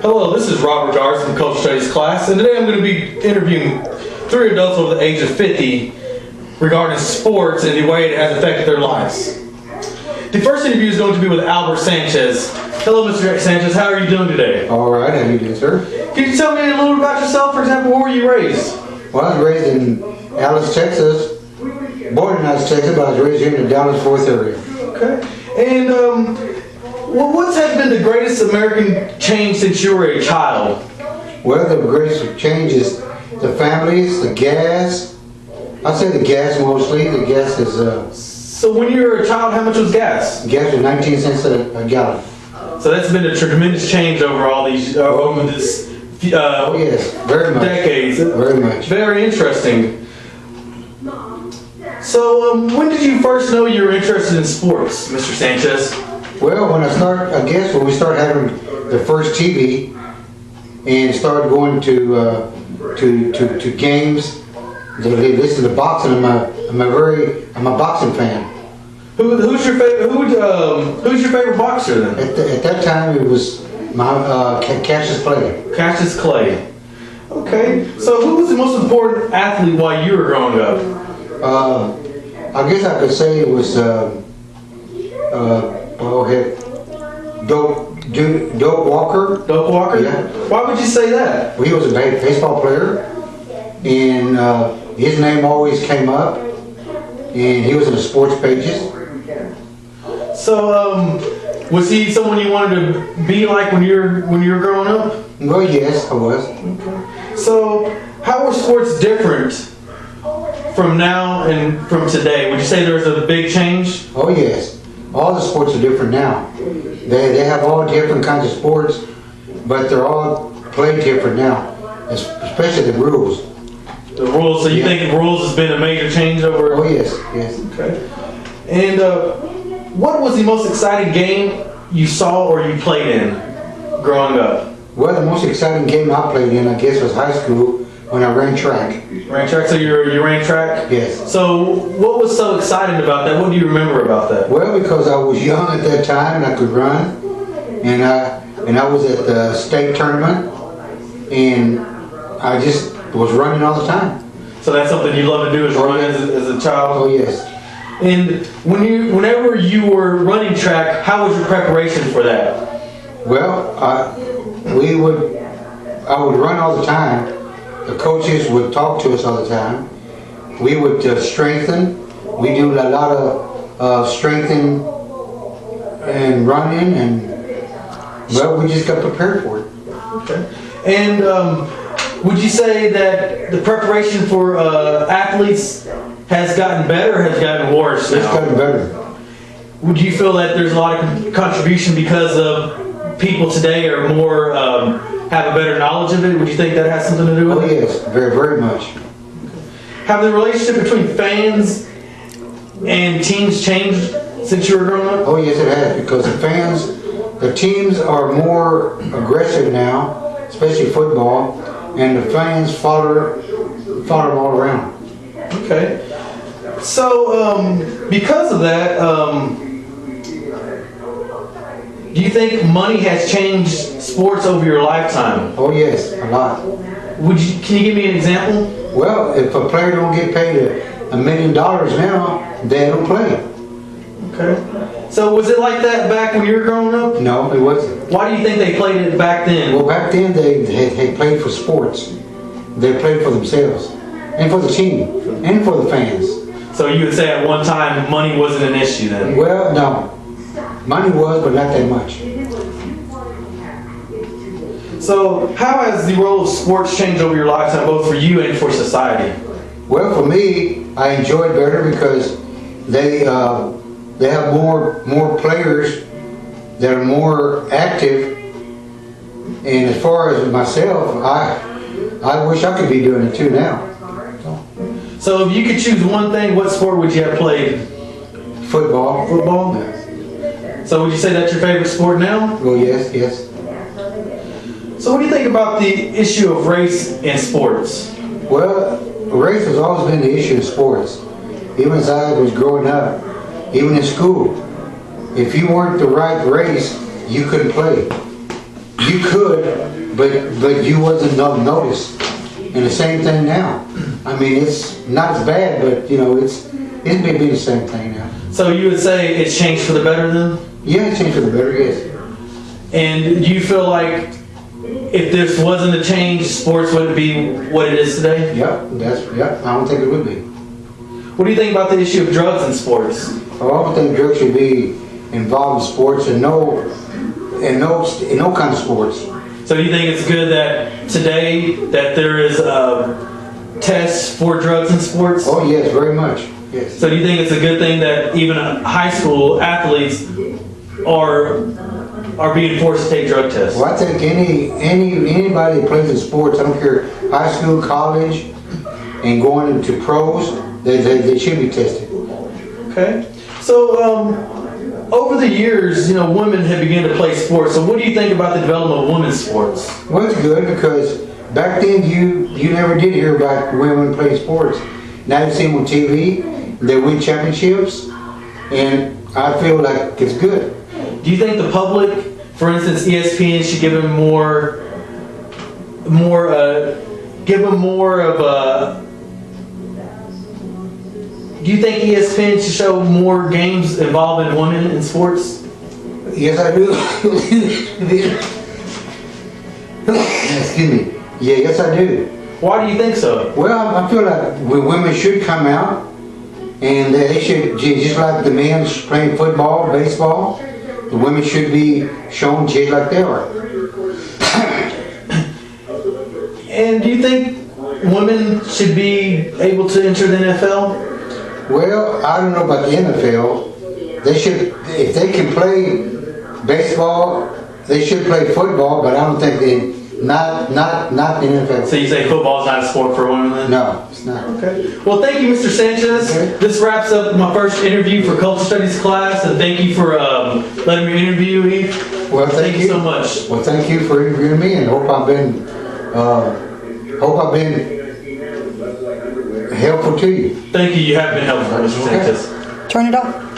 Hello, this is Robert Garth from Culture Studies class, and today I'm going to be interviewing 3 adults over the age of 50 regarding sports and the way it has affected their lives. The first interview is going to be with Albert Sanchez. Hello, Mr. Sanchez. How are you doing today? All right. How are you doing, sir? Can you tell me a little bit about yourself? For example, where were you raised? Well, I was raised in Dallas, Texas. Born in Dallas, Texas, but I was raised here in the Dallas-Fort Worth area. Okay. And what has been the greatest American change since you were a child? Well, the greatest change is the families, the gas. I'd say the gas mostly. The gas is... So when you were a child, how much was gas? Gas was 19 cents a gallon. So that's been a tremendous change over all these... over this... oh yes, very much. Decades. Very much. Very interesting. So when did you first know you were interested in sports, Mr. Sanchez? Well, when we started having the first TV and started going to games, they listen to boxing. I'm a boxing fan. Who's your favorite boxer then? At that time, it was my Cassius Clay. Cassius Clay. Okay. So who was the most important athlete while you were growing up? I guess I could say it was Doak Walker. Doak Walker? Yeah. Why would you say that? Well, he was a baseball player, and his name always came up, and he was in the sports pages. So, was he someone you wanted to be like when you were growing up? Well, yes, I was. Okay. So, how are sports different from now and from today? Would you say there's a big change? Oh, yes. All the sports are different now. They have all different kinds of sports, but they're all played different now, especially the rules. The rules. So you think rules has been a major change over? Oh, yes, yes. Okay. And what was the most exciting game you saw or you played in growing up? Well, the most exciting game I played in, I guess, was high school when I ran track. Ran track? So you ran track? Yes. So what was so exciting about that? What do you remember about that? Well, because I was young at that time and I could run, and I was at the state tournament, and I just was running all the time. So that's something you love to do, is run as a child? Oh, yes. And whenever you were running track, how was your preparation for that? Well, I would run all the time. The coaches would talk to us all the time. We would strengthen. We do a lot of strengthening and running, and well, we just got prepared for it. Okay. And would you say that the preparation for athletes has gotten better or has gotten worse now? It's gotten better. Would you feel that there's a lot of contribution because of people today are more have a better knowledge of it? Would you think that has something to do with it? Oh yes, very, very much. Have the relationship between fans and teams changed since you were growing up? Oh yes, it has, because the teams are more aggressive now, especially football, and the fans follow them all around. Okay. So, because of that, do you think money has changed sports over your lifetime? Oh yes, a lot. Can you give me an example? Well, if a player don't get paid $1 million now, they don't play. Okay. So was it like that back when you were growing up? No, it wasn't. Why do you think they played it back then? Well, back then they played for sports. They played for themselves, and for the team, and for the fans. So you would say at one time money wasn't an issue then? Well, no. Money was, but not that much. So how has the role of sports changed over your lifetime, both for you and for society? Well, for me, I enjoy it better because they have more players that are more active. And as far as myself, I wish I could be doing it too now. So if you could choose one thing, what sport would you have played? Football. Football? Yes. So would you say that's your favorite sport now? Well, yes, yes. So what do you think about the issue of race in sports? Well, race has always been the issue in sports. Even as I was growing up, even in school. If you weren't the right race, you couldn't play. you could, but you wasn't noticed. And the same thing now. I mean, it's not as bad, but you know, it's maybe the same thing now. So you would say it's changed for the better then? Yeah, it changed for the better, yes. And do you feel like if this wasn't a change, sports wouldn't be what it is today? Yep, I don't think it would be. What do you think about the issue of drugs in sports? Well, I think drugs should be involved in sports and no kind of sports. So do you think it's good that today that there is tests for drugs in sports? Oh yes, very much. Yes. So do you think it's a good thing that even high school athletes are being forced to take drug tests? Well, I think anybody that plays in sports, I don't care, high school, college, and going into pros, they should be tested. Okay. So over the years, you know, women have begun to play sports. So what do you think about the development of women's sports? Well, it's good because back then you never did hear about women playing sports. Now you see them on TV, they win championships, and I feel like it's good. Do you think the public, for instance, ESPN, should give them more of a? Do you think ESPN should show more games involving women in sports? Yes, I do. Excuse me. Yeah, yes, I do. Why do you think so? Well, I feel like women should come out, and they should, just like the men playing football, baseball, the women should be shown just like they are. And do you think women should be able to enter the NFL? Well, I don't know about the NFL. They should, if they can play baseball, they should play football, but I don't think not the NFL. So you say football is not a sport for women then? No, it's not. Okay. Well, thank you, Mr. Sanchez. Okay. This wraps up my first interview for Culture Studies class, and thank you for letting me interview you. Well, thank you so much. Well, thank you for interviewing me, and hope I've been helpful to you. Thank you. You have been helpful, Mr. Sanchez. Turn it off.